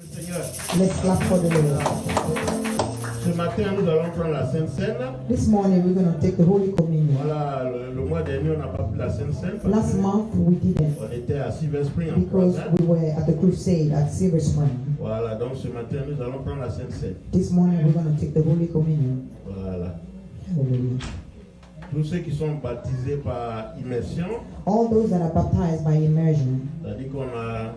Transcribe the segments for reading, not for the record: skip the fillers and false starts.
Seigneur. Let's clap for the Lord. Ce matin, nous allons prendre la Sainte Seine. This morning we're going to take the Holy Communion. Voilà, le mois dernier, on n'a pas pris la Sainte Seine. Last month we didn't On était à Silver Spring en because croisade. we were at the crusade at Silver Spring. Voilà, donc ce matin, nous allons prendre la Sainte Seine. This morning we're going to take the Holy Communion. Voilà. Hallelujah. Tous ceux qui sont baptisés par immersion, All those that are baptized by immersion, c'est-à-dire qu'on a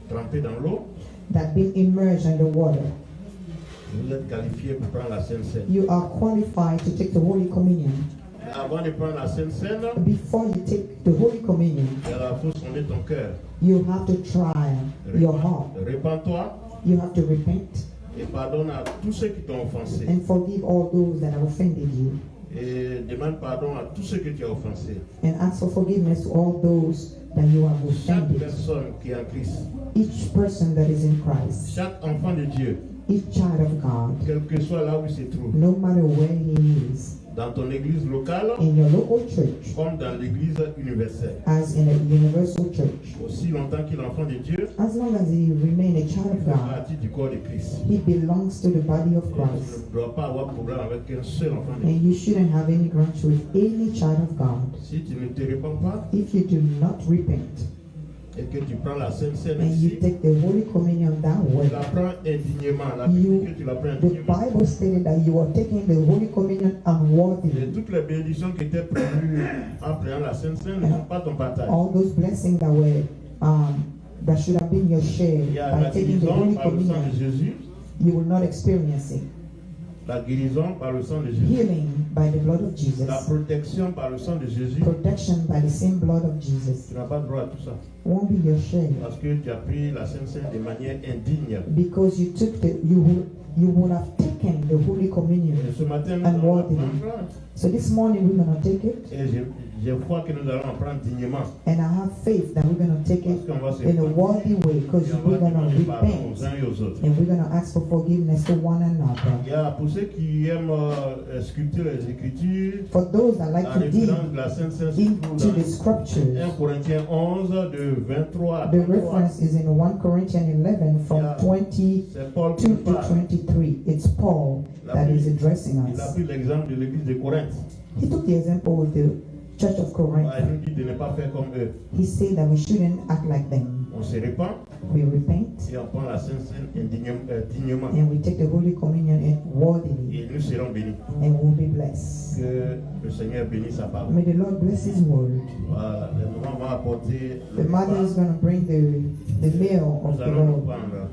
trempé dans l'eau, that been immersed in the water, vous êtes qualifiés pour prendre la Sainte Seine. you are qualified to take the Holy Communion. Avant de prendre la Sainte Seine, Before you take the Holy Communion, il faut sonder ton cœur. you have to try your heart. Répands-toi You have to repent et pardonne à tous ceux qui t'ont offensé. and forgive all those that have offended you. Et demande pardon à tous ceux que tu as offensés. And ask for forgiveness to all those that you have Chaque offended. personne qui est en Christ, Each person that is in Christ, chaque enfant de Dieu, each child of God, quel que soit là où il se trouve, no matter where he is, dans ton église locale in your local church, comme dans l'église universelle. as in a universal church, Aussi longtemps qu'il est enfant de Dieu, as long as he remains a child il of fait God, partie du corps de Christ. he belongs to the body of Et Christ. tu ne dois pas avoir problème avec un seul enfant de Dieu. And you shouldn't have any grudge with any child of God. Si tu ne te répands pas If you do not repent et que tu prends la Sainte Seine and you ici, take the Holy Communion that tu way, la prends indignement. La Bible dit que tu la prends the indignement. Bible stated that you are taking the Holy Communion Et unworthily. toutes les bénédictions qui étaient prévues en prenant la Sainte Seine ne sont pas ton partage. All those blessings that were that should have been your share Il y a by la taking the guérison Holy par le sang de Communion, Jésus, you will not experience it. la guérison par le sang de Jésus, Healing by the blood of Jesus, la protection par le sang de Jésus. protection by the same blood of Jesus Tu n'as pas droit à tout ça won't be your share parce que tu as pris la Sainte Seine de manière indigne. because you took you would have taken the Holy Communion. Et ce matin, nous And allons la worthily. prendre So this morning we're gonna take it, et je crois que nous allons en prendre dignement. and I have faith that we're gonna take Parce it qu'on va se in a repentir worthy way because et on we're va gonna demander pardon aux repent uns et aux autres. and we're gonna ask for forgiveness to one another. Il y a pour ceux qui aiment sculpter les Écritures, For those that like la to dig référence de la Sainte Seine se trouve into the dans scriptures, 1 Corinthiens 11 de 23 à the 33. reference is in 1 Corinthians 11 from Yeah. 22 C'est Paul qui to parle. 23. It's Paul that is addressing Il a us. pris l'exemple de l'église de Corinthe. He took the example of the Church of Corinth. Il nous dit de ne pas faire comme eux. He said that we shouldn't act like them. On se répand We repent et on prend la Sainte Seine dignement. and we take the Holy Communion worthily Et nous serons bénis. and we'll be blessed. Que le Seigneur bénisse sa parole. May the Lord bless His word. Voilà, les mamans vont apporter le The mother is repas. going to bring the meal of Nous the allons nous Lord prendre.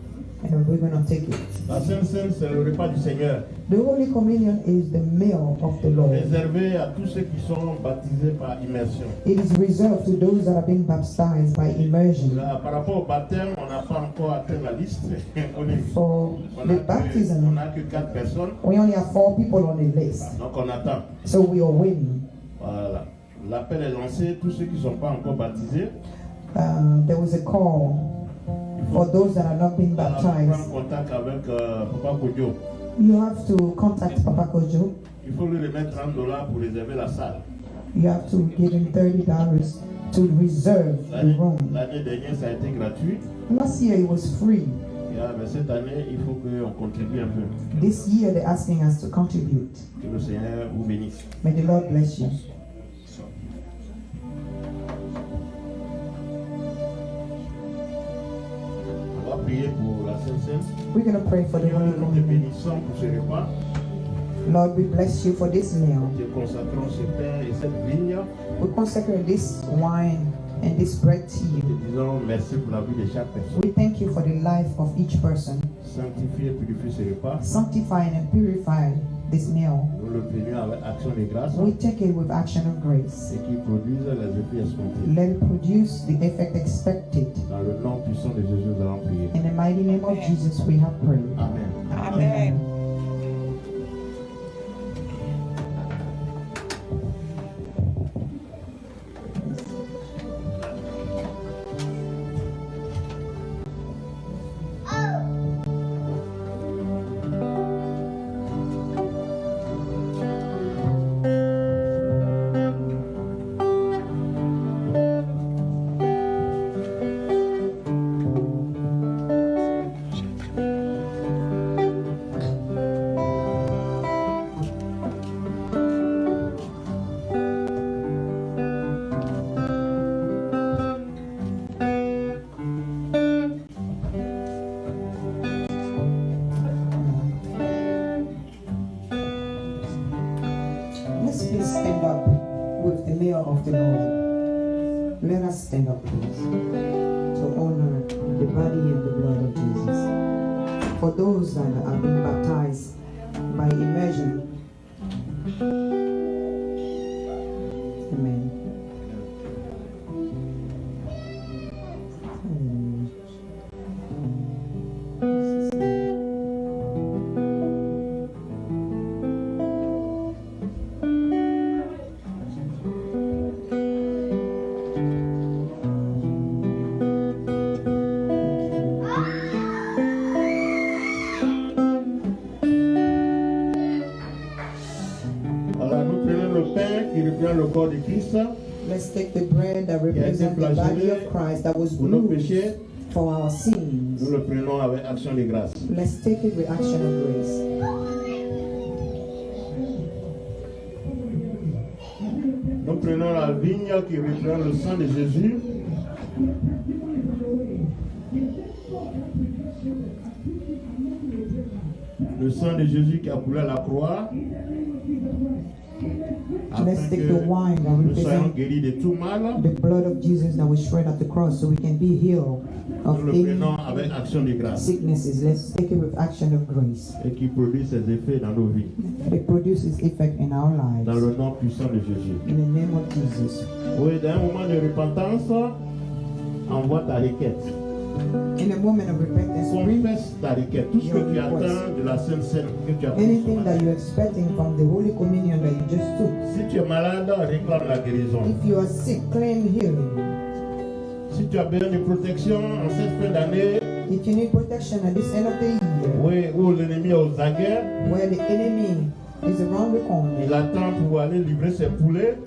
and we're going to take it. La Sainte Seine, c'est le repas du Seigneur, The Holy Communion is the meal of the Lord. réservé à tous ceux qui sont baptisés par immersion. It is reserved to those that have been baptized by immersion. Là, par rapport au baptême, on n'a pas encore atteint la liste. For On the n'a baptism, que 4 personnes, we only have 4 people on the list, donc on attend. so we are waiting. Voilà. L'appel est lancé, tous ceux qui ne sont pas encore baptisés, There was a call for those that are not being on va baptized. prendre contact avec Papa Kodjo. You have to contact Papa Kojo. Il faut lui remettre $30 pour réserver la salle. You have to give him $30 to reserve the room. L'année dernière, ça a été gratuit. Last year it was free. Mais cette année, il faut qu'on contribue un peu. This year they're asking us to contribute. Que le Seigneur vous bénisse. May the Lord bless you. On va prier pour la Sainte Seine. We're going to pray for the Seigneur, Holy nous te Communion. bénissons pour ce repas. Lord, we bless you for this meal. Nous te consacrons ce pain et cette vigne. We consecrate this wine and this bread to Nous you. te disons merci pour la vie de chaque personne. We thank you for the life of each person. Sanctifie et purifie ce repas. Sanctify and purify this meal. Nous le prenons avec action de grâce We take it with action of grace. et qui produise les effets escomptés. Let it produce the effect expected. Dans le nom puissant de Jésus, nous allons prier. In the mighty name of Jesus, we have prayed. Amen. Amen. body and the blood of Jesus. For those that are being baptized by immersion, amen. Le corps de Christ. Let's take the bread that represents the body of Christ that was bruised for our sins. Nous le prenons avec action de grâce. Let's take it with action of grace. Nous prenons la vigne qui représente le sang de Jésus. Le sang de Jésus qui a coulé à la croix. Let's take the wine that represents the blood of Jesus that was shed at the cross so we can be healed of any sicknesses. Let's take it with action of grace. Et qui produit ses effets dans nos vies. It produces effect in our lives. Dans le nom puissant de Jésus. In the name of Jesus. Oui, dans un moment de repentance, envoie ta requête. In a moment of repentance, confesse ta requête. Tout ce que tu attends de la Sainte Seine que tu as pris. Anything that you're expecting from the Holy Communion that you just took. Si tu es malade, réclame la guérison. If you are sick, claim healing. Si tu as besoin de protection en cette fin d'année, if you need protection at this end of the year, oui, où l'ennemi est aux aguets, where the enemy is around the corner, il attend pour aller livrer ses poulets.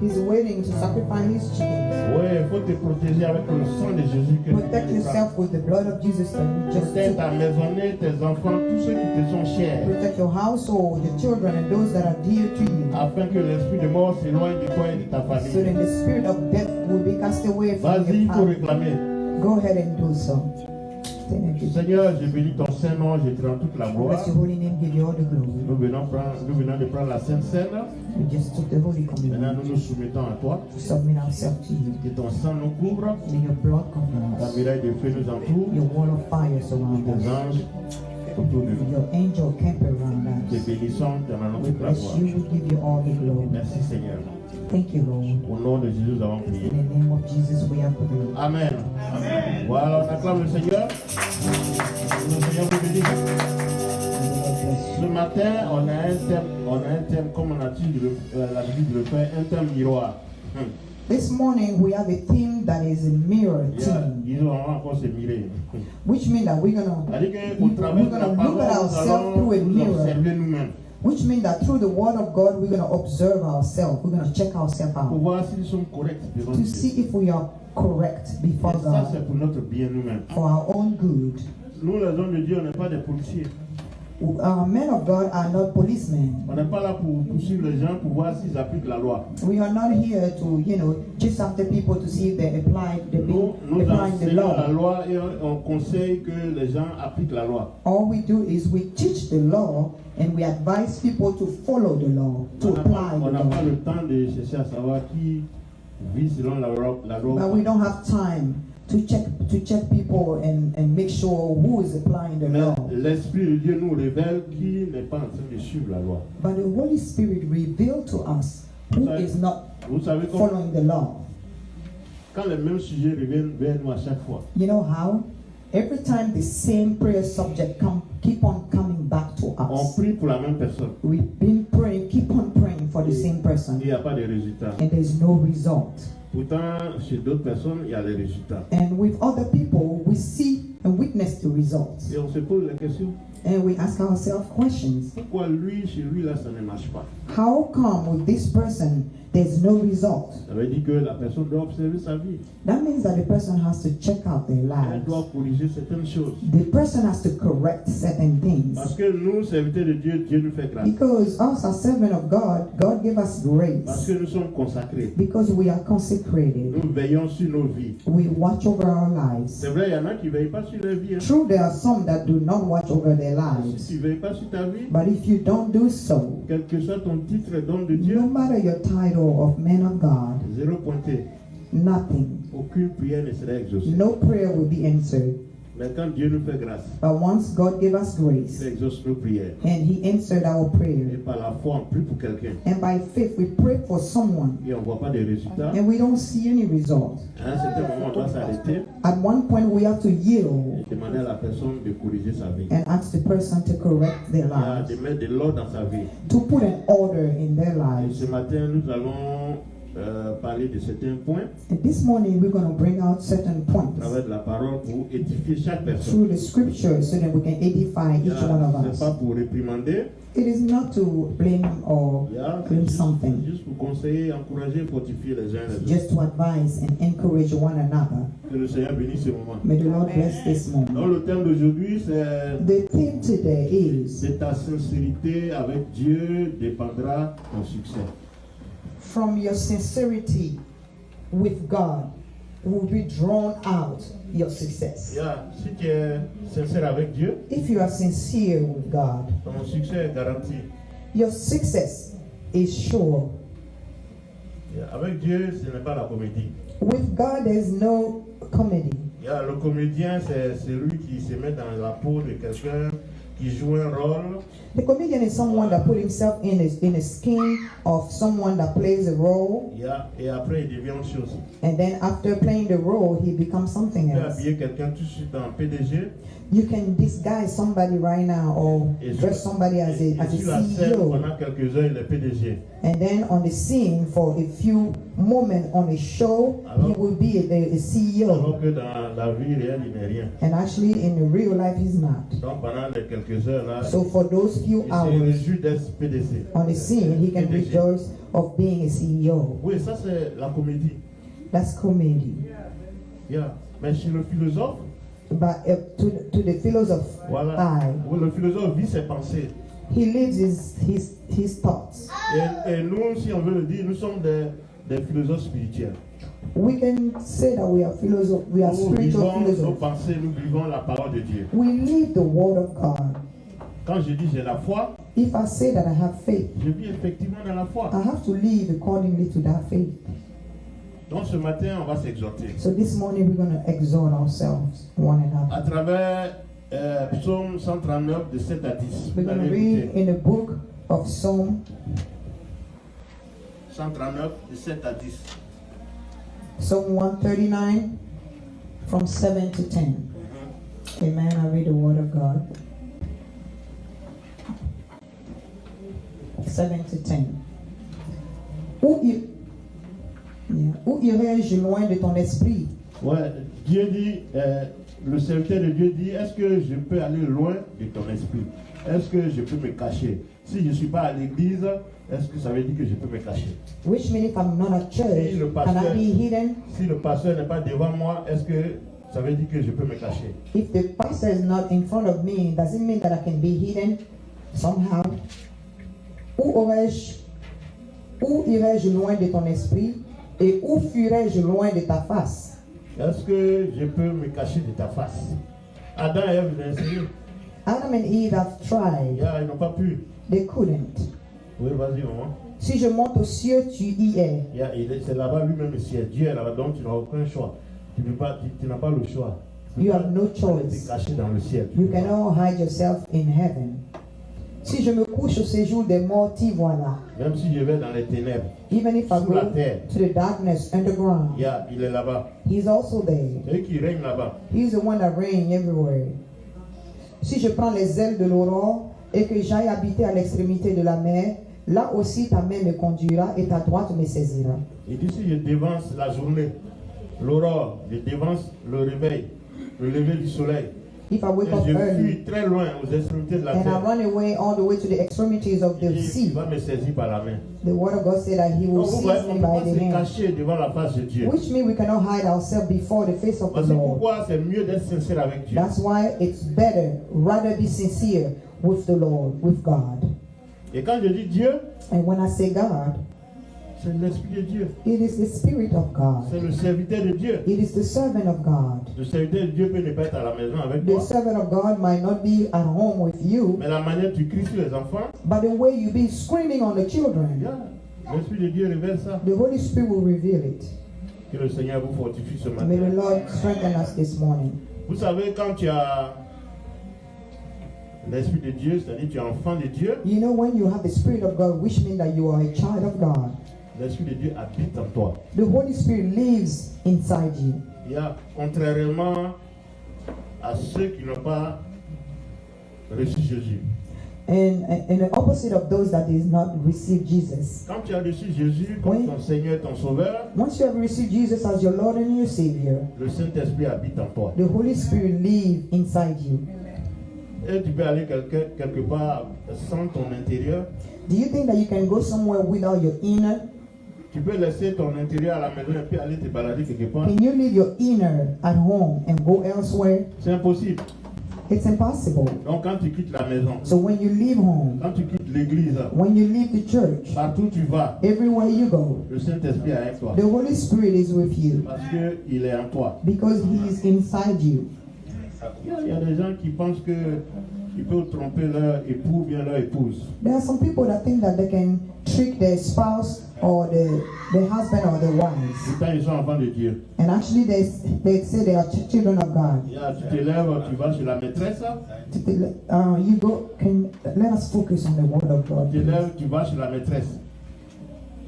He's waiting to sacrifice his chickens. Oui, il faut te protéger avec le sang de Jésus que protect yourself with the blood of Jesus that you just took. Protège ta maisonnée, tes enfants, tous ceux qui te sont chers. Protect your household, your children, and those that are dear to you. Afin que l'esprit de mort s'éloigne de toi et de ta famille. So that the spirit of death will be cast away from your family. Vas-y, il faut réclamer. Go ahead and do so. Seigneur, je bénis ton Saint-Nom, je te rends toute la gloire. Bless your holy name, give you all the glory. Nous venons de prendre la Sainte Seine. We just took the Holy Communion. Maintenant, nous nous soumettons à toi. To submit ourselves to you. Que ton sang nous couvre. May your blood cover us. Ta muraille de feu nous entoure. Your wall of fire surround us. Tes anges autour de nous. Your angel camp around us. Te bénissons, te rendons toute la gloire. You will give you all the glory. Merci Seigneur. Thank you, Lord. Au nom de Jésus, nous avons prié. In the name of Jesus, we have prayed. Amen. Amen. Voilà, on acclame le Seigneur. Le Seigneur vous bénisse. Ce matin, on a un thème, comme on a dit l'habitude de le faire, un thème miroir. This morning we have a theme that is a mirror theme. Which means that we're gonna look at ourselves through a mirror. Which means that through the word of God, we're going to observe ourselves. We're going to check ourselves out. To see if we are correct before God. For our own good. Nous, les hommes de Dieu, on n'est pas des policiers. Men of God are not policemen. On n'est pas là pour poursuivre les gens pour voir s'ils appliquent la loi. We are not here to, chase after people to see if they applying the law. La loi et on conseille que les gens appliquent la loi. All we do is we teach the law and we advise people to follow the law, to apply the law. On n'a pas le temps de chercher à savoir qui vit selon la loi. But we don't have time to check people and make sure who is applying the law. L'Esprit de Dieu nous révèle qui n'est pas en train de suivre la loi. But the Holy Spirit revealed to us who is not following the law. Quand les mêmes sujets reviennent vers nous à chaque fois. You know how? Every time the same prayer subject keep on coming back to us. On prie pour la même personne. We've been praying, keep on praying for the same person. Il n'y a pas de résultat. And there's no result. Pourtant, chez d'autres personnes, il y a des résultats. And with other people, we see and witness the results. Et on se pose la question. And we ask ourselves questions. Pourquoi lui, chez lui, là, ça ne marche pas? How come with this person, there's no result? Ça veut dire que la personne doit observer sa vie. That means that the person has to check out their lives. Elle doit corriger certaines choses. The person has to correct certain things. Parce que nous, serviteurs de Dieu, Dieu nous fait grâce. Because us, as servants of God, God gave us grace. Parce que nous sommes consacrés. Because we are consecrated. Nous veillons sur nos vies. We watch over our lives. C'est vrai, il y en a qui ne veillent pas sur leur vie. Hein. True, there are some that do not watch over their lives. Si tu ne veilles pas sur ta vie, but if you don't do so, quel que soit ton titre d'homme de Dieu, no matter your title of man of God, zéro pointé. nothing. Aucune prière ne sera exaucée. No prayer will be answered. Mais quand Dieu nous fait grâce, But once God gave us grace, il exauce nos prières. and He answered our Et prayer, par la foi, on prie pour quelqu'un. and by faith we pray for someone, Et on ne voit pas de résultats. and we don't see any result. À un certain moment, on doit s'arrêter At one point we have to yield et demander à la personne de corriger sa vie. and ask the person to correct their lives, De mettre de l'ordre dans sa vie. to put an order in their Et lives. ce matin, nous allons parler de certains points And this morning we're going to bring out certain à points travers de la parole pour édifier chaque personne. through the scriptures so that we can edify each one of Ce n'est us. pas pour réprimander, It is not to blame or claim something, juste pour conseiller, encourager, fortifier les uns les autres. just to advise and encourage one another. Que le Seigneur bénisse ce moment. May the Lord bless this Donc moment. le thème d'aujourd'hui, c'est The theme today is de ta sincérité avec Dieu dépendra ton succès. from your sincerity with God will be drawn out your success. Si tu es sincère avec Dieu, If you are sincere with God, ton succès est garanti. your success is sure. Avec Dieu, ce n'est pas la comédie. With God, there's no comedy. Le comédien, c'est celui qui se met dans la peau de quelqu'un qui joue un rôle. The comedian is someone that put himself in a skin of someone that plays a role, Et après, il devient autre chose. and then after playing the role, he becomes something Tu peux else. habiller quelqu'un tout de suite en PDG. You can disguise somebody right now or dress somebody as Et a sur la scène, CEO, pendant quelques heures, il est PDG. and then on the scene for a few moments on a show, he will be a CEO, Alors que dans la vie réelle, il n'est rien. and actually in the real life he's not. Donc pendant les quelques heures là, So for those few il se hours réjouit d'être PDC. on the scene, he can rejoice of being a CEO. Oui, ça c'est la comédie. That's comedy. Mais chez le philosophe, But to the philosopher, voilà. Oui, le philosophe vit ses pensées. he lives his thoughts. Et nous, si on veut le dire, nous sommes des philosophes spirituels. We can say that we are we are Nous spiritual vivons nos philosophers. pensées, nous vivons la parole de Dieu. We live the word of God. Quand je dis j'ai la foi, If I say that I have faith, je vis effectivement dans la foi. I have to live accordingly to that faith. Donc ce matin, on va s'exhorter. So this morning we're going to exhort ourselves, one another. À travers Psaume 139 de 7 à 10. We're Vous going to allez read écouter. in the book of Psalm 139 de 7 à 10. Psalm 139 from 7 to 10. Amen. I read the word of God. 7 to 10. Où irai-je loin de ton esprit? Ouais, Dieu dit, le serviteur de Dieu dit, est-ce que je peux aller loin de ton esprit? Est-ce que je peux me cacher? Si je ne suis pas à l'église, est-ce que ça veut dire que je peux me cacher? Which means if I'm not at church, Si le can I be hidden? Si le pasteur n'est pas devant moi, est-ce que ça veut dire que je peux me cacher? If the pastor is not in front of me, does it mean that I can be hidden somehow? Où irai-je loin de ton esprit? Et où fuirai-je loin de ta face? Est-ce que je peux me cacher de ta face? Adam et Ève l'ont essayé. Adam and Eve have tried. Ils n'ont pas pu. They couldn't. Oui, vas-y, maman. Si je monte aux cieux, tu y es. C'est là-bas lui-même, c'est Dieu est là-bas, donc tu n'as aucun choix. Tu n'as pas le choix. You have no Tu choice. es caché dans le ciel. You cannot hide yourself in heaven. Si je me couche au séjour des morts, t'y voilà. Même si je vais dans les ténèbres, Even if I sous la go terre, to the darkness underground, il est là-bas. He's also there. C'est lui qui règne là-bas. He's the one that reigns everywhere. Si je prends les ailes de l'aurore et que j'aille habiter à l'extrémité de la mer, là aussi ta main me conduira et ta droite me saisira. Il dit si je dévance la journée, l'aurore, je dévance le lever du soleil. If I wake up Et je early fuis très loin aux extrémités de la and I terre. run away all the way to the extremities of the Il sea, va me saisir par la main. the word of God said that He will Donc vous voyez, seize on me ne peut by pas the se hand. cacher devant la face de Dieu. Which means we cannot hide ourselves before the face of the Parce que Lord. pourquoi c'est mieux d'être sincère avec Dieu. That's why it's better, rather be sincere with the Lord, with God. Et quand je dis Dieu, And when I say God, c'est l'Esprit de Dieu. it is the Spirit of God. C'est le serviteur de Dieu. It is the servant of God. Le serviteur de Dieu peut ne pas être à la maison avec The toi. servant of God might not be at home with you, Mais la manière dont tu cries sur les enfants, but the way you be screaming on the children, l'Esprit de Dieu révèle ça. the Holy Spirit will reveal it. Que le Seigneur vous fortifie ce matin. May the Lord strengthen us this morning. Vous savez, quand tu as l'Esprit de Dieu, c'est-à-dire tu es enfant de Dieu, You know, when you have the Spirit of God, which means that you are a child of God, l'Esprit de Dieu habite en toi. the Holy Spirit lives inside you. Il y a, contrairement à ceux qui n'ont pas reçu Jésus. And the opposite of those that did not receive Jesus. Quand tu as reçu Jésus comme ton Seigneur, ton Sauveur, Once you have received Jesus as your Lord and your Savior, le Saint-Esprit habite en toi. the Holy Spirit lives inside you. Et tu peux aller quelque part sans ton intérieur. Do you think that you can go somewhere without your inner? Tu peux laisser ton intérieur à la maison et puis aller te balader quelque part. Can you leave your inner at home and go elsewhere? C'est impossible. It's impossible. Donc quand tu quittes la maison, So when you leave home, quand tu quittes l'église, when you leave the church, partout où tu vas, everywhere you go, le Saint-Esprit est avec toi. the Holy Spirit is with you Parce qu'il est en toi. because He is inside you. Il y a des gens qui pensent qu'ils peuvent tromper leur époux ou bien leur épouse. There are some people that think that they can trick their spouse or the husband or the wives. Pourtant, ils sont enfants de Dieu. And actually they say they are children of God. Tu te lèves, tu vas chez la maîtresse. You go, let us focus on the word of God. Tu te lèves, tu vas chez la maîtresse.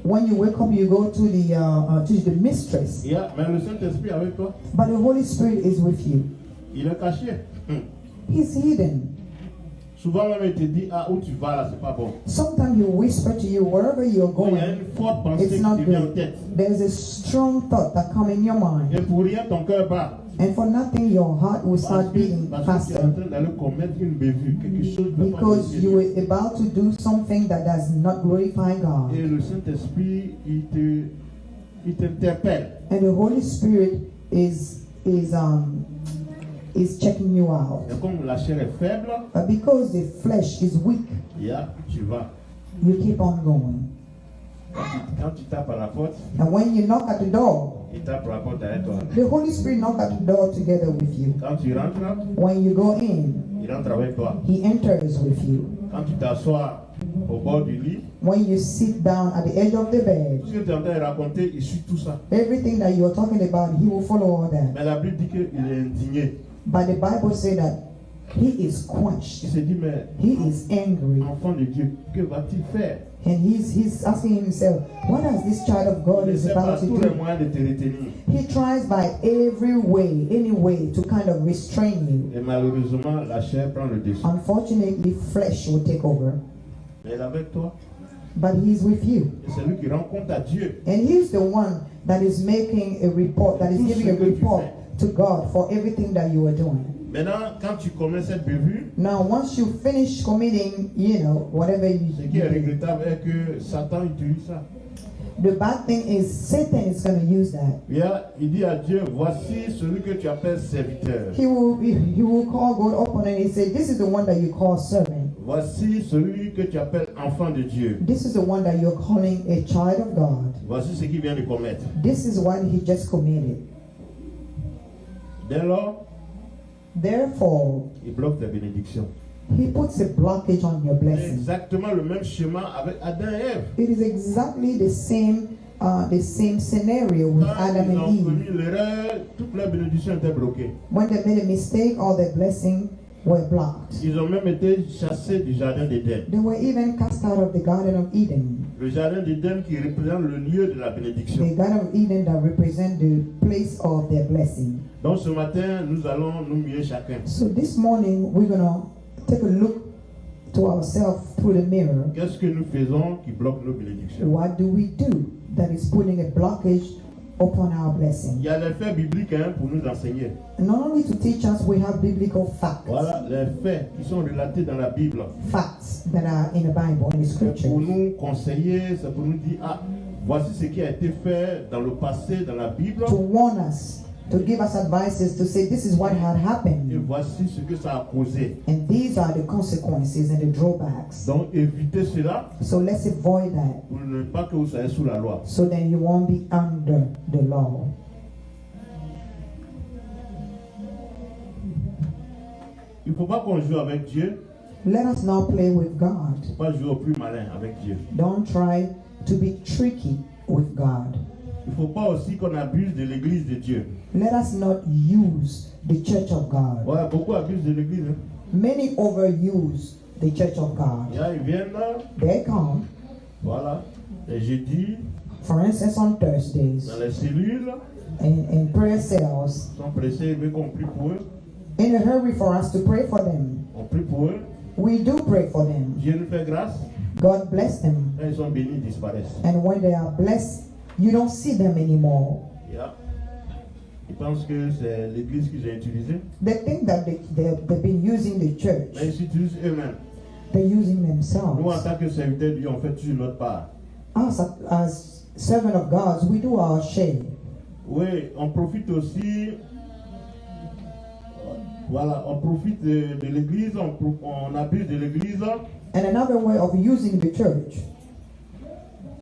When you wake up, you go to the mistress. Mais le Saint-Esprit est avec toi. But the Holy Spirit is with you. Il est caché. He's hidden. Souvent même il te dit, où tu vas là, c'est pas bon. Sometimes he whisper to you, wherever you're Il y a going, une forte pensée it's qui not te vient en good. tête. There's a strong thought that comes in your mind. Et pour rien, ton cœur bat. And for nothing, your heart will start beating Parce que tu es en faster. train d'aller commettre une bévue, quelque chose de pas Because you glorifier were about to do something that does not glorify God. Et le Saint-Esprit, il t'interpelle. And the Holy Spirit is checking you out. Et comme la chair est faible, But because the flesh is weak, tu vas. you keep on going. Quand tu tapes à la porte, And when you knock at the door, il tape à la porte avec toi. the Holy Spirit knock at the door together with you. Quand tu rentres, When you go in, il entre avec toi. He enters with you. Quand tu t'assois au bord du lit, When you sit down at the edge of the bed, tout ce que tu es en train de raconter, il suit tout ça. everything that you are talking about, He will follow all that. Mais la Bible dit qu'il est indigné. But the Bible says that He is Il quenched. se dit, mais He is angry. enfant de Dieu, que va-t-il faire? And he's asking himself, what does this child of God Il is essaie par about to tous les do? moyens de te retenir. He tries by every way, any way, to kind of restrain you. Et malheureusement, la chair prend le dessus. Unfortunately, flesh will take over. Mais il est avec toi. But He's with you. Et c'est lui qui rend compte à Dieu. And He's the one that is making a report, that is giving a report to God for everything that you are doing. Maintenant, quand tu commets cette bévue, Now, once you finish committing, whatever ce qui est you do, regrettable est que Satan utilise ça. the bad thing is Satan is going to use that. Il dit à Dieu, voici celui que tu appelles serviteur. He will call God upon it and he say, this is the one that you call servant. Voici celui que tu appelles enfant de Dieu. This is the one that you're calling a child of God. Voici ce qu'il vient de commettre. This is what he just committed. Dès lors, Therefore, il bloque tes bénédictions. he puts a blockage on your C'est blessing. exactement le même schéma avec Adam et Ève. It is exactly the same scenario with Quand Adam ils ont and Eve. commis l'erreur, toutes leurs bénédictions étaient bloquées. When they made a mistake, all their blessings were blocked. Ils ont même été chassés du jardin d'Éden. They were even cast out of the Garden of Eden. Le jardin d'Éden qui représente le lieu de la bénédiction. The Garden of Eden that represent the place of their blessing. Donc ce matin, nous allons nous muer chacun. So this morning, we're going to take a look to ourselves through the mirror. Qu'est-ce que nous faisons qui bloque nos bénédictions? What do we do that is putting a blockage upon our blessing? Il y a les faits bibliques pour nous enseigner. And not only to teach us, we have biblical facts. Voilà les faits qui sont relatés dans la Bible. Facts that are in the Bible, in the C'est pour scriptures. nous conseiller, c'est pour nous dire, voici ce qui a été fait dans le passé, dans la Bible. To warn us, to give us advices, to say this is what had Et happened. voici ce que ça a causé. And these are the consequences and the drawbacks. Donc évitez cela So let's avoid that, pour ne pas que vous soyez sous la loi. so then you won't be under the law. Il ne faut pas qu'on joue avec Dieu. Let us not play with God. Il ne faut pas jouer au plus malin avec Dieu. Don't try to be tricky with God. Il ne faut pas aussi qu'on abuse de l'église de Dieu. Let us not use the church of God. Ouais, beaucoup abusent de l'église. Hein. Many overuse the church of God. Yeah, ils viennent là. They come. Voilà. Et jeudi. For instance, on Thursdays. Dans les cellules. In prayer cells. Ils sont pressés, ils veulent qu'on prie pour eux. In a hurry for us to pray for them. On prie pour eux. We do pray for them. Dieu nous fait grâce. God bless them. Quand ils sont bénis, ils disparaissent. And when they are blessed, you don't see them anymore. Yeah. Ils pensent que c'est l'église qu'ils ont utilisée. They think that they've been using the church. Mais ils s'utilisent eux-mêmes. They're using themselves. Nous, en tant que serviteurs de Dieu, on fait toujours notre part. Us, as servants of God, we do our share. Oui, on profite aussi. Voilà, on profite de l'église, on abuse de l'église. And another way of using the church.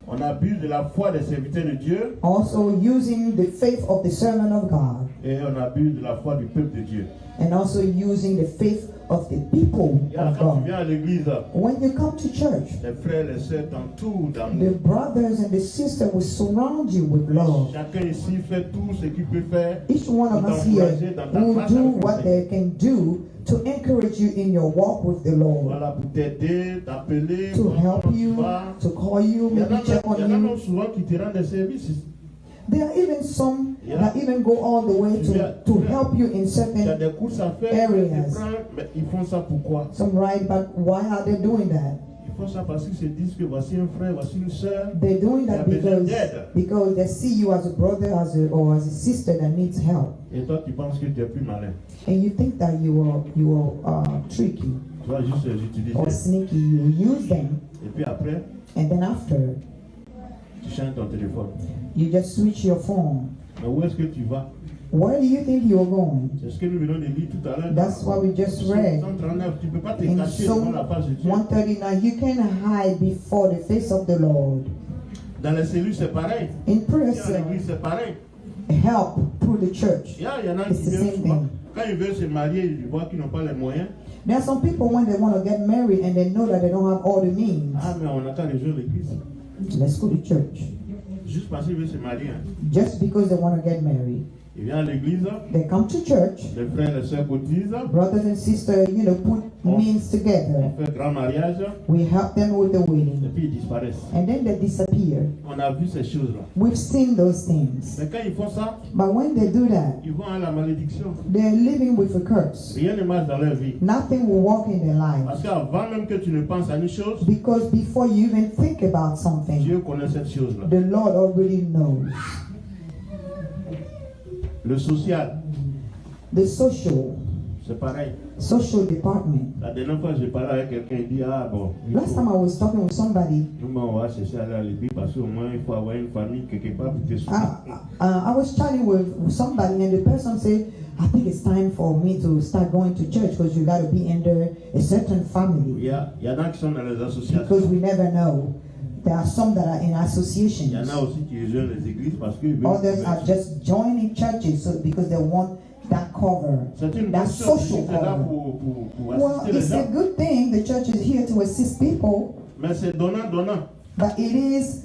On abuse de la foi des serviteurs de Dieu. Also using the faith of the servant of God. Et on abuse de la foi du peuple de Dieu. And also using the faith of the people of Quand tu God. viens à l'église, When you come to church, les frères et les sœurs t'entourent the d'amour. brothers and the sisters will surround you with love. Chacun ici fait tout ce qu'il peut faire. Each one of us here will do what they can do to encourage you in your walk with the Lord. Voilà, pour t'aider, t'appeler, To help you, to call you, maybe check on il y en a you. même souvent qui te rendent des services. There are even some that even go all the way to help you in Il y a certain des courses à faire, areas. mais ils font ça pourquoi? Some right, but why are they doing that? Ils font ça parce qu'ils se disent que voici un frère, voici une sœur. They're doing Il a that besoin d'aide. because they see you as a brother, or as a sister that needs help, Et toi, tu penses que tu es plus malin. and you think that you are tricky Tu vas juste les utiliser. or sneaky. You use them, Et puis après, and then after tu changes ton téléphone. you just switch your phone. Mais où est-ce que tu vas? Where do you think you're going? C'est ce que nous venons de lire tout à l'heure. That's what we just read. 139, tu ne peux pas te In cacher devant Psalm la face de Dieu. 139, you can hide before the face of the Lord. Dans les cellules, c'est pareil. In prayer Dans cell, l'église, c'est pareil. help through the church. Il y en a It's qui the viennent same souvent. thing. Quand ils veulent se marier, ils voient qu'ils n'ont pas les moyens. There are some people when they want to get married and they know that they don't have all the means. Ah, mais on attend les jours de l'église. Let's go to church. Juste parce qu'ils veulent se marier. Hein. Just because they want to get married. Ils viennent à l'église, They come to church. les frères et les sœurs cotisent, Brothers and sisters, put means together. on fait grand mariage, We help them with the et wedding. puis ils disparaissent. And then they disappear. On a vu ces choses-là. We've seen those things. Mais quand ils font ça, But when they do that, ils vont à la malédiction. they're living with a curse. Rien ne marche dans leur vie. Nothing will work in their Parce lives. qu'avant même que tu ne penses à une chose, Because before you even think about something, Dieu connaît cette chose-là. the Lord already knows. Le social, The social department. La dernière fois, j'ai parlé avec quelqu'un, il dit, ah bon, Last time I was talking with somebody, nous, on va chercher à aller à l'église parce qu'au moins, il faut avoir une famille quelque part pour te soutenir. I was chatting with somebody and the person said, I think it's time for me to start going to church because you got to be under a certain family. Il y en a qui sont dans les associations. Because we never know. There are some that are in associations. Il y en a aussi qui rejoignent les églises parce que Others are just joining churches because they want that cover, c'est une that bonne chose. social C'est là cover. pour Well, assister les it's a gens. good thing the church is here to assist people, Mais c'est donnant. but it is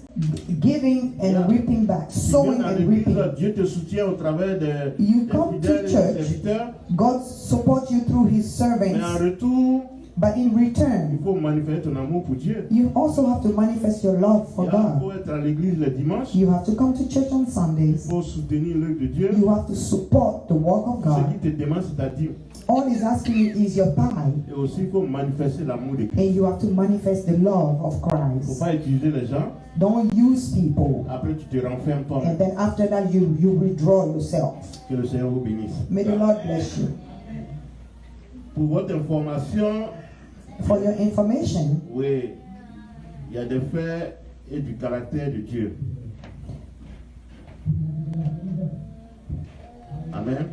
giving and reaping back, Tu viens sowing dans and l'église, reaping. Dieu te soutient au travers des You come to fidèles et des church, serviteurs. God supports you through His Mais en servants, retour, but in il return, faut manifester ton amour pour Dieu. you also have to manifest your love for Il God. faut être à l'église le dimanche. You have to come to church on Il Sundays. faut soutenir l'œuvre de Dieu. You have to support the work of Ce God. qui te demande, c'est à dire. All He's asking you is your time, Et aussi, il faut manifester l'amour de Christ. and you have to manifest the love of Il ne faut Christ. pas utiliser les gens. Don't use people, Après, tu te renfermes toi-même. and then after that you withdraw yourself. Que le Seigneur vous bénisse. May the Lord bless you. Pour votre information, For your information, oui, il y a des faits et du caractère de Dieu. Amen.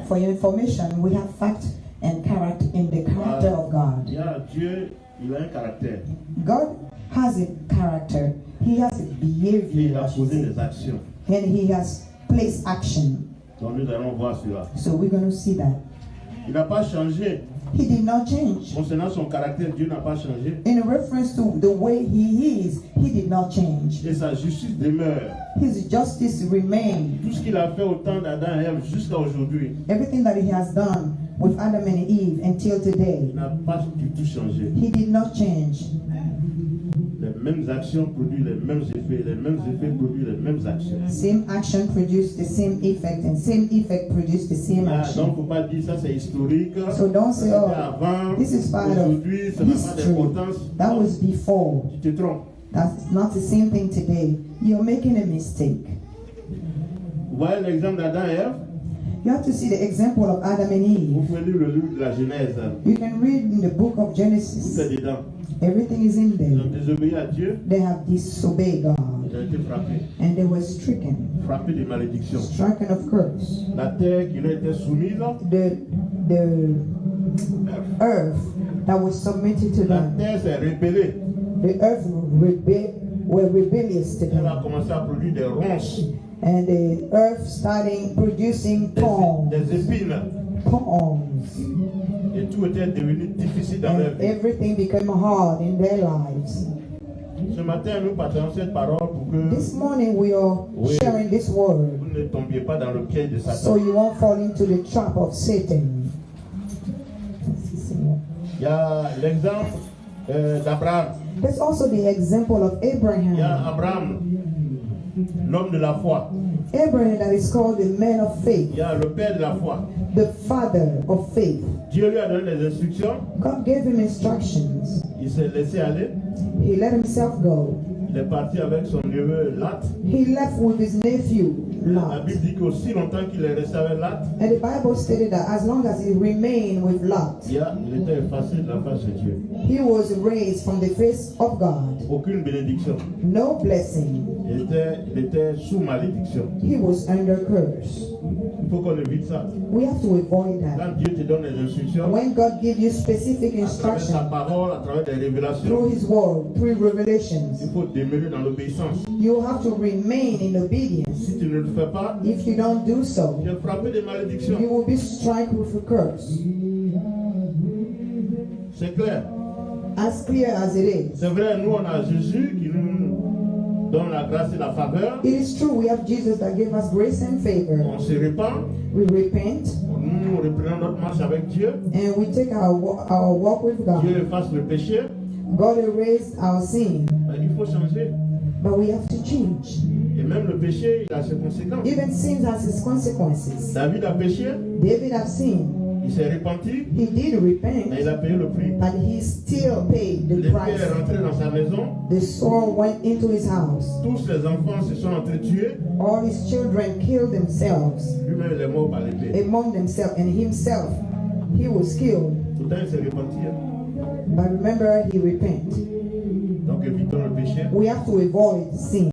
for your information, we have fact and character in the character of God. Il y a Dieu, il a un caractère. God has a character. He has a Et behavior, il a I should posé say, des actions. and He has placed action. Donc nous allons voir cela. So we're going to see that. Il n'a pas changé. He did not change. Concernant son caractère, Dieu n'a pas changé. In reference to the way He is, He did not change. Et sa justice demeure. His justice remained. Tout ce qu'il a fait au temps d'Adam et Ève jusqu'à aujourd'hui. Everything that he has done with Adam and Eve until today. Il n'a pas du tout changé. He did not change. Les mêmes actions produisent les mêmes effets produisent les mêmes actions. Same action produce the same effect, and same effect produce the same action. Donc, faut pas dire ça c'est historique. So don't say, oh, avant, this is part of history. That was before. Tu te trompes. That's not the same thing today. You're making a mistake. Vous voyez l'exemple d'Adam et Ève? You have to see the example of Adam and Eve. Vous pouvez lire le livre de la Genèse. You can read in the book of Tout Genesis. est dedans. Everything is in Ils ont there. désobéi à Dieu. They have disobeyed God. Ils ont été frappés. And they were stricken. Frappés de malédiction. Stricken of curse. La terre qui leur était soumise, The earth that was submitted to la them. terre s'est rébellée. The earth were rebellious to Elle them. a commencé à produire des ronces, And the earth starting producing thorns. des épines. Thorns. Et tout était devenu difficile dans leur And vie. everything became hard in their lives. Ce matin, nous partageons cette parole pour que This morning we are Oui. sharing this word vous ne tombiez pas dans le piège de so Satan. you won't fall into the trap of Satan. Il y a l'exemple d'Abraham. There's also the example of Il y a Abraham. Abraham, l'homme de la foi. Abraham that is called the man of faith, Il y a le père de la foi. the father of faith. Dieu lui a donné des instructions. God gave him instructions. Il s'est laissé aller. He let himself go. Il est parti avec son neveu Lot. He left with his nephew La Lot. Bible dit qu'aussi longtemps qu'il est resté avec Lot, And the Bible stated that as long as he remained with Lot, il était effacé de la face de Dieu. he was raised from the face of God. Aucune bénédiction. No blessing. Il était sous malédiction. He was under curse. Il faut qu'on évite ça. We have to avoid that. Quand Dieu te donne des instructions, When God gives you specific à travers sa instruction parole, à travers des révélations, through His Word, through revelations, il faut demeurer dans l'obéissance. you have to remain in obedience. Si tu ne le fais pas, If you don't do so, tu es frappé de malédiction. you will be struck with a curse. C'est clair. As clear as it is. C'est vrai, nous on a Jésus qui nous donne la grâce et la faveur. It is true, we have Jesus that gave us grace and favor. On se répand. We repent Nous reprenons notre marche avec Dieu. and we take our walk with God. Dieu efface le péché. God erased our sin, Mais il faut changer. but we have to change. Et même le péché, il a ses conséquences. Even sin has its consequences. David a péché, David has sinned. il s'est repenti, He did repent, mais il a payé le prix. but he still paid the L'épée price. est rentrée dans sa maison. The sword went into his house. Tous ses enfants se sont entretués. All his children killed themselves Lui-même, il est mort par l'épée. among themselves, and himself, he was killed. Pourtant, il s'est repenti. But remember, he repented. Donc, évitons le péché. We have to avoid sin.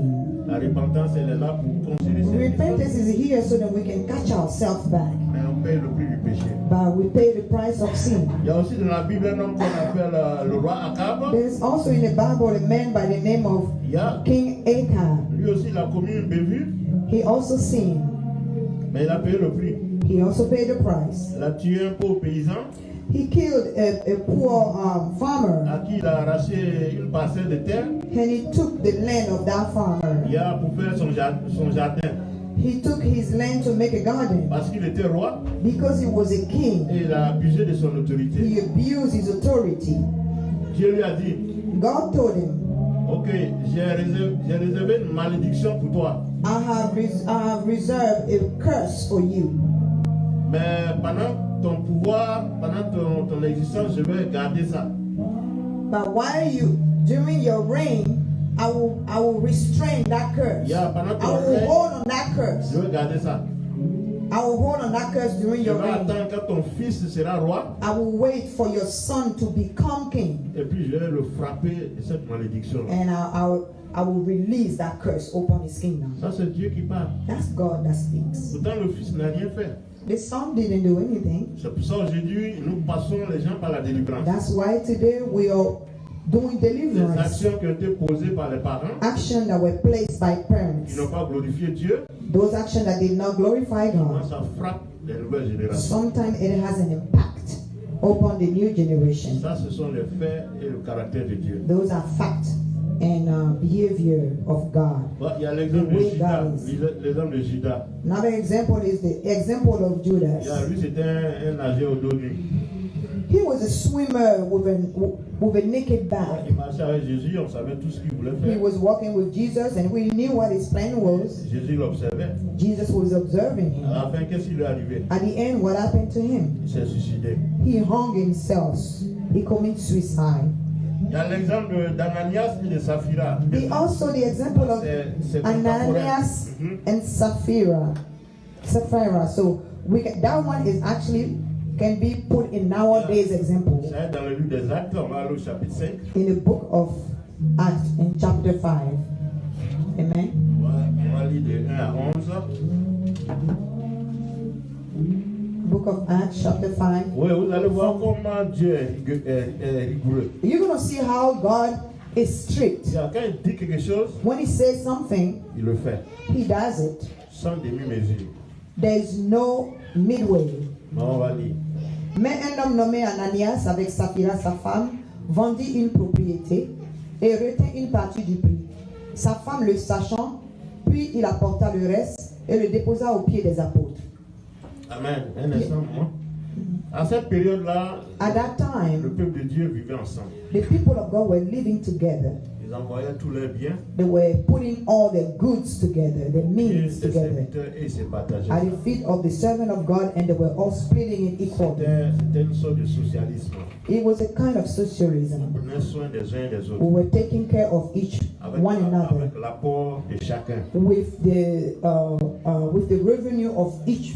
La repentance, elle est là pour considérer ses Repentance défauts. is here so that we can catch ourselves back. Mais on paye le prix du péché. But we pay the price of sin. Il y a aussi dans la Bible un homme qu'on appelle le roi Akab. There's also in the Bible a man by the name of Il y a, King Ahab. lui aussi, il a commis une bévue, He also sinned. mais il a payé le prix. He also paid the price. Il a tué un pauvre paysan He killed a poor farmer, à qui il a arraché une parcelle de terre. and he took the land of that farmer. Il a pour faire son jardin. He took his land to make a garden Parce qu'il était roi because he was a king. et il a abusé de son autorité. He abused his authority. Dieu lui a dit, God told him, ok, j'ai réservé une malédiction pour toi. I have reserved a curse for you. Mais pendant ton pouvoir, pendant ton existence, je vais garder ça. But during your reign, I will restrain that curse. Yeah, pendant I ton will règne, hold on that curse. je vais garder ça. I will hold on that curse during Je your vais reign. attendre quand ton fils sera roi. I will wait for your son to become king, Et puis je vais le frapper de cette malédiction. and I will release that curse upon his kingdom. Ça, c'est Dieu qui parle. That's God that speaks. Pourtant, le fils n'a rien fait. The son didn't do anything. C'est pour ça aujourd'hui, nous passons les gens par la délivrance. That's why today we are doing Les deliverance. actions qui ont été posées par les parents, Action that were placed by parents. qui n'ont pas glorifié Dieu, Those actions that did not glorify quand God. ça frappe les nouvelles générations. Sometimes it has an impact upon the new generation. Ça, ce sont les faits et le caractère de Dieu. Those are facts and behavior of God. Il y a l'exemple de Judas. Another example is the example of Judas. Lui, c'était un nageur au dos nu. He was a swimmer with a naked back. Il marchait avec Jésus, on savait tout ce qu'il voulait faire. He was walking with Jesus, and we knew what his plan was. Jésus l'observait. Jesus was observing him. À la fin, qu'est-ce qui lui est arrivé? At the end, what happened to him? Il s'est suicidé. He hung himself. He committed suicide. Il y a l'exemple d'Ananias et de Saphira. Also the example of Ananias and Sapphira. So that one is actually can be put in nowadays example. C'est dans le livre des Actes, on va aller au chapitre 5. In the book of Acts, in chapter 5. Amen. On va lire de 1 à 11. Book of Acts, chapter 5. Oui, vous allez voir comment Dieu est rigoureux. You're going to see how God is strict. Quand il dit quelque chose, when he says something, il le fait. He does it. Sans demi-mesure. There is no midway. On va lire. Mais un homme nommé Ananias, avec Saphira, sa femme, vendit une propriété et retint une partie du prix. Sa femme le sachant, puis il apporta le reste et le déposa aux pieds des apôtres. Amen. Un instant, moi. À cette période-là, at that time, le peuple de Dieu vivait ensemble. The people of God were living together. Ils envoyaient tous leurs biens. They were putting all their goods together, their means together, et se partageaient at the feet of the servant of God, and they were all splitting it equally. C'était une sorte de socialisme. It was a kind of socialism. On prenait soin des uns et des autres. We were taking care of each one another. Avec l'apport de chacun. With the revenue of each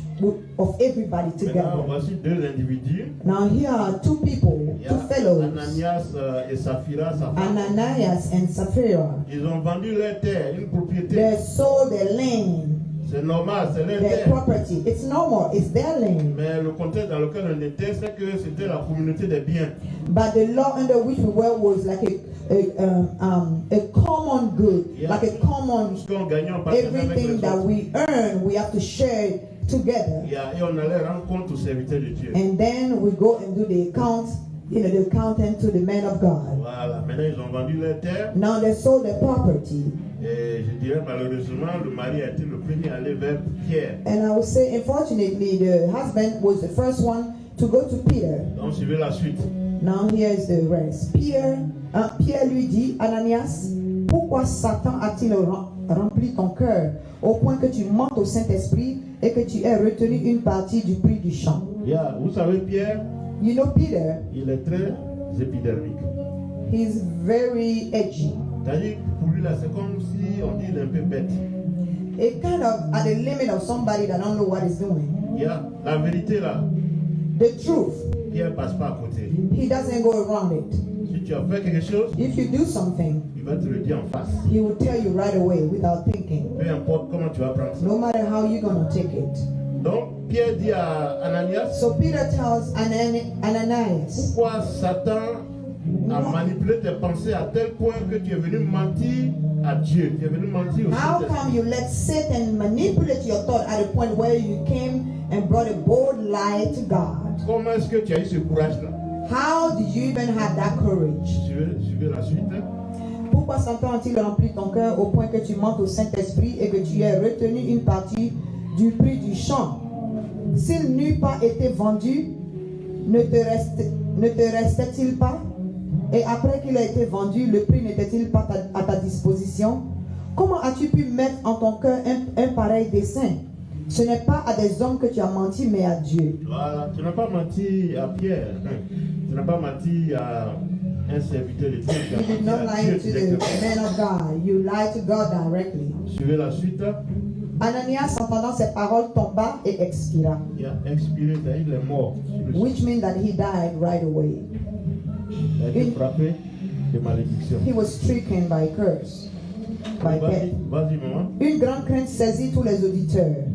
of everybody together. Maintenant, voici deux individus. Now here are two people, two fellows. Ananias et Saphira, sa femme. Ananias and Sapphira. Ils ont vendu leur terre, une propriété. They sold their land. C'est normal, c'est leur their terre. Property. It's normal, it's their land. Mais le contexte dans lequel on était, c'est que c'était la communauté des biens. But the law under which we were was like a common good, like a common. Everything that we earn, we have to share it together. Et on allait rendre compte aux serviteurs de Dieu. And then we go and do the account. The accountant to the man of God. Voilà, maintenant ils ont vendu leur terre. Now they sold their property. Et je dirais malheureusement, le mari a été le premier à aller vers Pierre. And I would say, unfortunately, the husband was the first one to go to Peter. Donc suivez la suite. Now here's the rest. Pierre lui dit, Ananias, pourquoi Satan a-t-il rempli ton cœur au point que tu mentes au Saint-Esprit et que tu aies retenu une partie du prix du champ? Yeah, vous savez Pierre? You know Peter? Il est très épidermique. He's very edgy. C'est-à-dire pour lui là, c'est comme si on dit il est un peu bête. A kind of at the limit of somebody that don't know what he's doing. Yeah, la vérité là. The truth. Pierre passe pas à côté. He doesn't go around it. Si tu as fait quelque chose, if you do something, il va te le dire en face. He will tell you right away without thinking. Peu importe comment tu vas prendre ça. No matter how you're gonna take it. Donc Pierre dit à Ananias. So Peter tells Ananias. Pourquoi Satan a manipulé tes pensées à tel point que tu es venu mentir à Dieu, tu es venu mentir au How come you let Satan manipulate your thought at a point where you came and brought a bold lie to God? Comment est-ce que tu as eu ce courage-là? How did you even have that courage? Suivez la suite. Pourquoi Satan a-t-il rempli ton cœur au point que tu mentes au Saint-Esprit et que tu aies retenu une partie du prix du champ? S'il n'eût pas été vendu, ne te restait-il pas? Et après qu'il a été vendu, le prix n'était-il pas à ta disposition? Comment as-tu pu mettre en ton cœur un pareil dessein? Ce n'est pas à des hommes que tu as menti, mais à Dieu. Voilà, tu n'as pas menti à Pierre. Tu n'as pas menti à un serviteur de Dieu. You did not lie to the man of God. You lied to God directly. Suivez la suite. Ananias, entendant ces paroles, tomba et expira. Il a expiré, c'est-à-dire il est mort. Which means that he died right away. Il a été frappé de malédiction. He was stricken by curse. By death. Vas-y, maman. Une grande crainte saisit tous les auditeurs.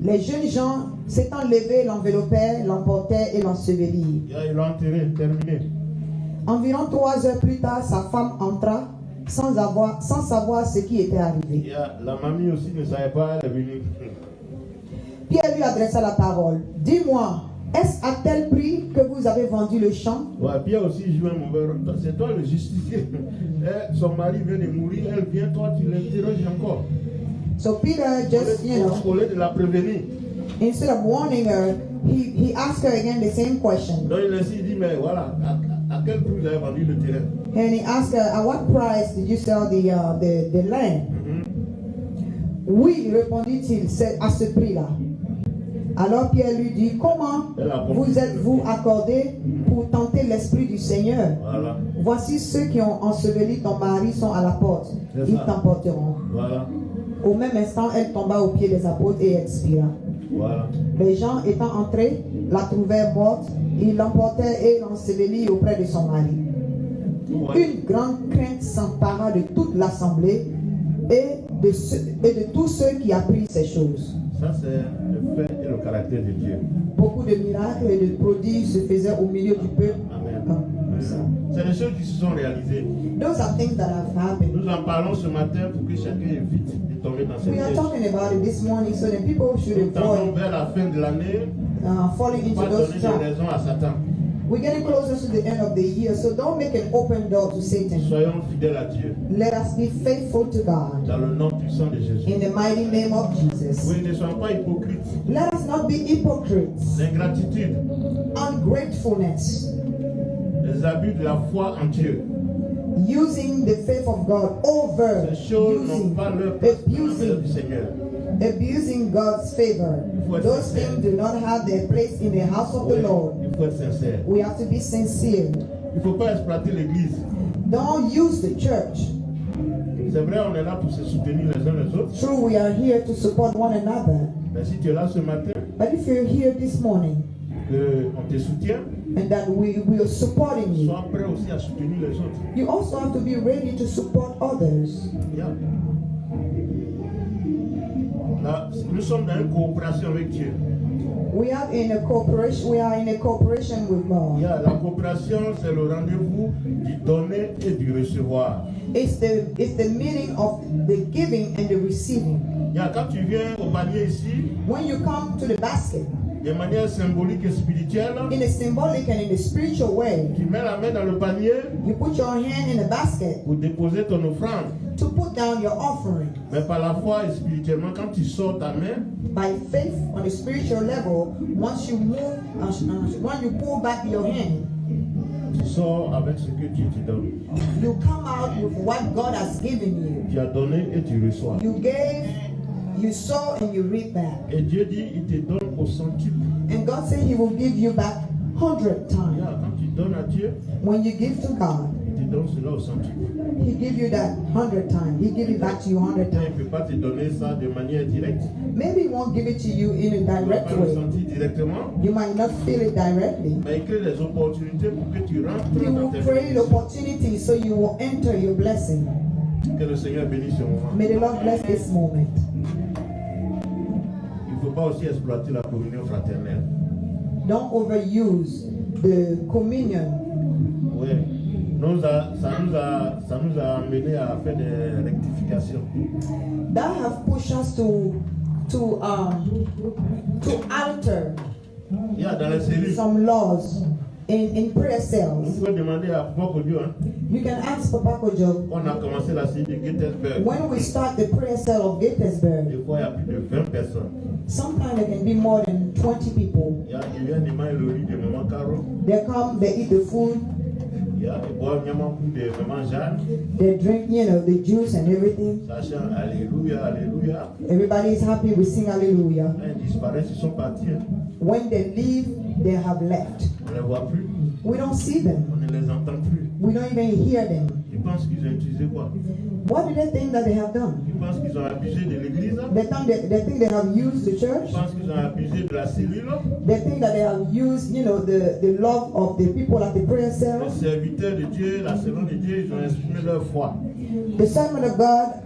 Les jeunes gens s'étant levés, l'enveloppèrent, l'emportèrent et l'ensevelirent. Ils l'ont enterré, terminé. Environ 3 heures plus tard, sa femme entra sans savoir ce qui était arrivé. La mamie aussi ne savait pas, elle est venue. Pierre lui adressa la parole. Dis-moi, Est-ce à tel prix que vous avez vendu le champ? Ouais, Pierre aussi joue un mauvais rôle. C'est toi le justicier. Son mari vient de mourir, elle vient, toi tu l'interroges encore. So Peter just, Au lieu de la prévenir. Instead of warning her, he asked her again the same question. Donc il dit, mais voilà, à quel prix vous avez vendu le terrain? And he asked her, at what price did you sell the land? Oui, répondit-il, c'est à ce prix-là. Alors Pierre lui dit, comment vous êtes-vous accordé pour tenter l'Esprit du Seigneur? Voilà. Voici ceux qui ont enseveli ton mari sont à la porte. Ils t'emporteront. Voilà. Au même instant, elle tomba aux pieds des apôtres et expira. Voilà. Les gens étant entrés, la trouvèrent morte. Ils l'emportèrent et l'ensevelirent auprès de son mari. Ouais. Une grande crainte s'empara de toute l'assemblée et de tous ceux qui apprirent ces choses. Ça, c'est le fait et le caractère de Dieu. Beaucoup de miracles et de prodiges se faisaient au milieu du peuple. Amen. C'est des choses qui se sont réalisées. Those are things that have happened. Nous en parlons ce matin pour que chacun évite de tomber dans cette piège. We are talking about it this morning so that people should avoid vers la fin de l'année, falling into those traps. Pas donner de raison à Satan. We're getting closer to the end of the year, so don't make an open door to Satan. Soyons fidèles à Dieu. Let us be faithful to God. Dans le nom puissant de Jésus. In the mighty name of Jesus. Oui, ne soyons pas hypocrites. Let us not be hypocrites. L'ingratitude. Ungratefulness. Les abus de la foi en Dieu. Using the faith of God over. Ces choses n'ont pas leur place dans la du Seigneur. Abusing God's favor. Those things do not have their place in the house of the Lord. Il faut être sincère. We have to be sincere. Il ne faut pas exploiter l'église. Don't use the church. C'est vrai, on est là pour se soutenir les uns les autres. True, we are here to support one another. Mais si tu es là ce matin, but if you're here this morning, que on te soutient, and that we are supporting you, sois prêt aussi à soutenir les autres. You also have to be ready to support others. Yeah. Là, nous sommes dans une coopération avec Dieu. We are in a cooperation with God. Yeah, la coopération, c'est le rendez-vous du donner et du recevoir. It's the meaning of the giving and the receiving. Yeah, quand tu viens au panier ici, when you come to the basket, de manière symbolique et spirituelle, in a symbolic and in a spiritual way, tu mets la main dans le panier, you put your hand in the basket pour déposer ton offrande. To put down your offering. Mais par la foi et spirituellement, quand tu sors ta main, by faith on a spiritual level, once you move, when you pull back your hand, tu sors avec ce que Dieu te donne. You come out with what God has given you. Tu as donné et tu reçois. You gave, you sow, and you reap back. Et Dieu dit, il te donne au centuple. And God said He will give you back 100 times. Yeah, quand tu donnes à Dieu, when you give to God, il te donne cela au centuple. He gives you that 100 times. He gives it back to you 100 times. Il ne peut pas te donner ça de manière directe. Maybe He won't give it to you in a direct tu ne vas pas way. le sentir directement. You might not feel it directly. Mais il crée des opportunités pour que tu rentres He dans will tes create opportunities so you will enter your blessing. Que le Seigneur bénisse ce moment. May the Lord bless this moment. Il ne faut pas aussi exploiter la communion fraternelle. Don't overuse the communion. Oui. Ça nous a amené à faire des rectifications. That have pushed us to alter some laws in prayer cells. Vous pouvez demander à Papa Kodio. You can ask Papa Kodio. On a commencé la série de Gettysburg. When we start the prayer cell of Gettysburg, des fois il y a plus de 20 personnes. Sometimes there can be more than 20 people. Ils viennent de manger le riz de Maman Caro. They come, they eat the food. Ils boivent de Maman Jeanne. They drink, the juice and everything. Ça chante Alléluia, Alléluia. Everybody is happy, we sing Hallelujah. Quand ils disparaissent, ils sont partis. When they leave, they have left. On ne les voit plus. We don't see them. On ne les entend plus. We don't even hear them. Ils pensent qu'ils ont utilisé quoi? What do they think that they have done? Ils pensent qu'ils ont abusé de l'église. They think they have used the church. Ils pensent qu'ils ont abusé de la cellule. They think that they have used, the love of the people at the prayer cell. Les serviteurs de Dieu, la servante de Dieu, ils ont exprimé leur foi. The servants of God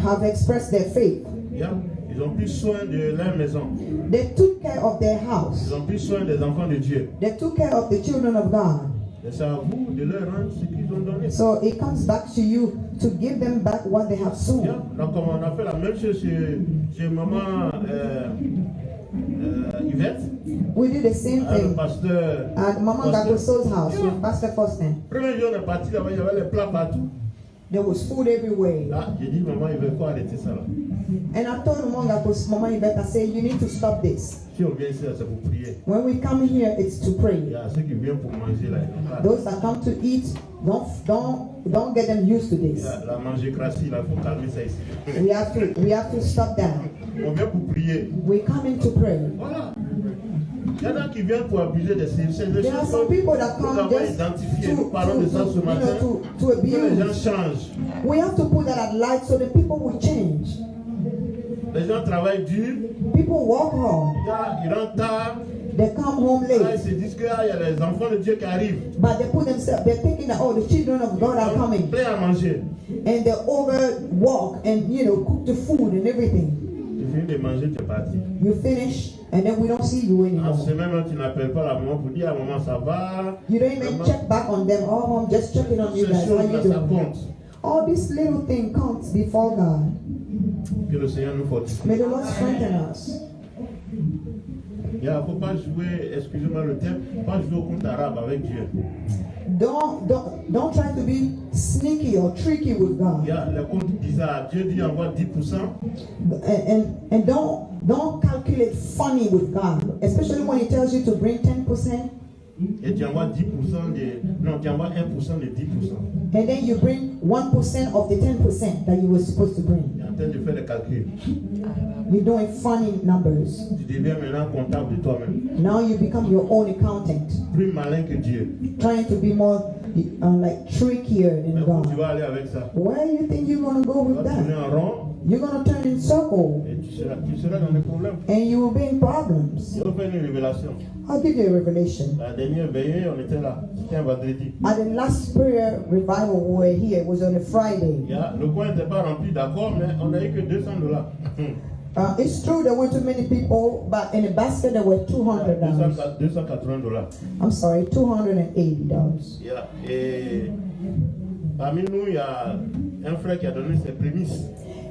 have expressed their faith. Yeah. Ils ont pris soin de leur maison. They took care of their house. Ils ont pris soin des enfants de Dieu. They took care of the children of God. Et c'est à vous de leur rendre ce qu'ils ont donné. So it comes back to you to give them back what they have sown. Yeah. Donc on a fait la même chose chez maman Yvette. We did the same Le thing pasteur. at Mama Gakoso's house with Pastor Faustin. Premier jour, on est parti là-bas, il y avait les plats partout. There was food everywhere. Là, j'ai dit, maman, il faut arrêter ça là. And I told Mama Yvette, I said, you need to stop this. Si on vient ici, c'est pour prier. When we come here, it's to pray. Il y a ceux qui viennent pour manger là. Those that come to eat, don't get them used to this. La mangécratie, il faut calmer ça ici. We have to stop that. On vient pour prier. We come in to pray. Voilà. Il y en a qui viennent pour abuser des services. There are some people that come just nous parlons de ça ce matin. to Que les gens abuse. changent. We have to put that at light so that people will change. Les gens travaillent dur. People work hard. Ils rentrent tard. They come home Ils late. se disent qu'il y a les enfants de Dieu qui arrivent. But they're thinking that, oh, the children of God are coming. Plein à manger. And they overwork and, cook the food and everything. Tu finis de manger, tu es parti. You finish and then we don't see you En anymore. semaine, tu n'appelles pas la maman pour dire à maman ça va. You don't even check back on them. Oh, mom, just checking on you guys. How you Ça doing? compte. All this little thing counts before God. Que le Seigneur nous fortifie. May the Lord strengthen us. Il ne faut pas jouer, excusez-moi le terme, pas jouer au compte arabe avec Dieu. Don't try to be sneaky or tricky with Il y God. a le compte bizarre. Dieu dit envoie 10%. And don't calculate funny with God, especially when He tells you to bring 10%. Et tu envoies 10% non, tu envoies 1% de 10%. And then you bring 1% of the 10% that you were supposed to bring. Tu es en train de faire le calcul. You're doing funny numbers. Tu deviens maintenant comptable de toi-même. Now you become your own accountant, Plus malin que Dieu. trying to be more like trickier Mais than où tu God. vas aller avec ça? Where do you think you're going to go Tu with vas tourner that? en rond You're going to turn in circle et tu seras dans les problèmes. and you will be in problems. Je vais faire une révélation. I'll give you a revelation. La dernière veillée, on était là. C'était un vendredi. At the last prayer revival we were here, it was on a Friday. Le coin n'était pas rempli d'accord, mais on n'a eu que $200. It's true there weren't too many people, but in the basket there were $200. $280. I'm sorry, $280. Et parmi nous, il y a un frère qui a donné ses prémices.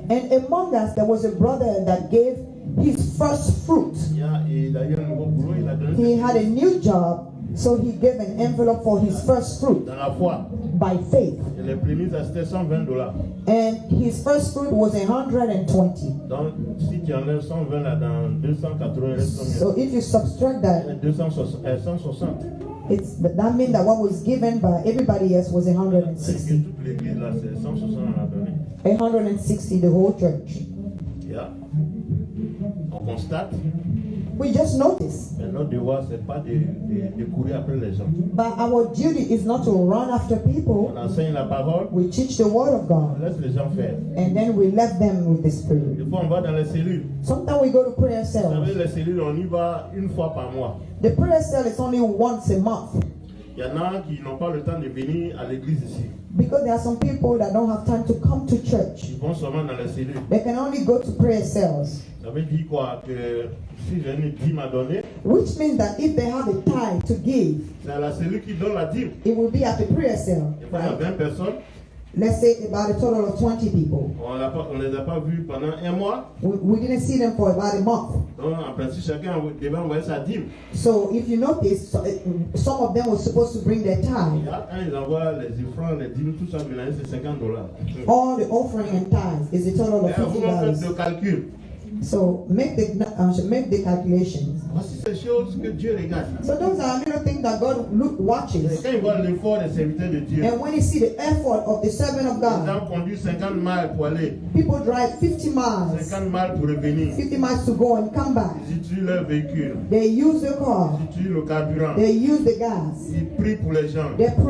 And among us, there was a brother that gave his first fruit. Il a eu un nouveau boulot, il a donné He had a new job, so he gave an envelope for his first fruit dans la foi. by faith. Et les prémices, c'était $120. And his first fruit was 120. Donc, si tu enlèves 120 là, dans 280, il reste combien? So if you subtract that, 160. that means that what was given by everybody else was C'est que 160. toute l'église là, c'est 160 on a donné. 160, the whole church. On constate, We just notice. mais notre devoir, c'est pas de courir après les gens. But our duty is not to run after people. On enseigne la parole, We teach the word of on God, laisse les gens faire. and then we left them with the Spirit. Des fois, on va dans les cellules. Sometimes we go to prayer Vous savez, cells. les cellules, on y va une fois par mois. The prayer cell is only once a month Il y en a qui n'ont pas le temps de venir à l'église ici. because there are some people that don't have time to come to church. Ils vont seulement dans les cellules. They can only go to prayer cells, Ça veut dire quoi? Que si j'ai une dîme à donner, which means that if they have a tithe to give, c'est à la cellule qui donne la dîme. it will be at the prayer cell. Et quand il y a Right? 20 personnes, Let's say about a total of 20 people. on ne les a pas vus pendant un mois. We didn't see them for about a month. Donc, en principe, chacun devait envoyer sa dîme. So if you notice, some of them were supposed to bring their Et tithe. là, quand ils envoient les offrandes, les dîmes, tout ça, mélanger, c'est $50. All the offering and tithes is a total of Et vous faites $50. le calcul. So make the calculations. Voici ces choses que Dieu regarde. So those are little things that God Et watches. quand il voit l'effort des serviteurs de Dieu, And when you see the effort of the servant of les God, gens conduisent 50 miles pour aller, people drive 50 miles, 50 miles pour revenir. 50 miles to go and come back. Ils utilisent leur véhicule, They use the car. ils utilisent le carburant, They use the gas. ils prient pour les gens. They pray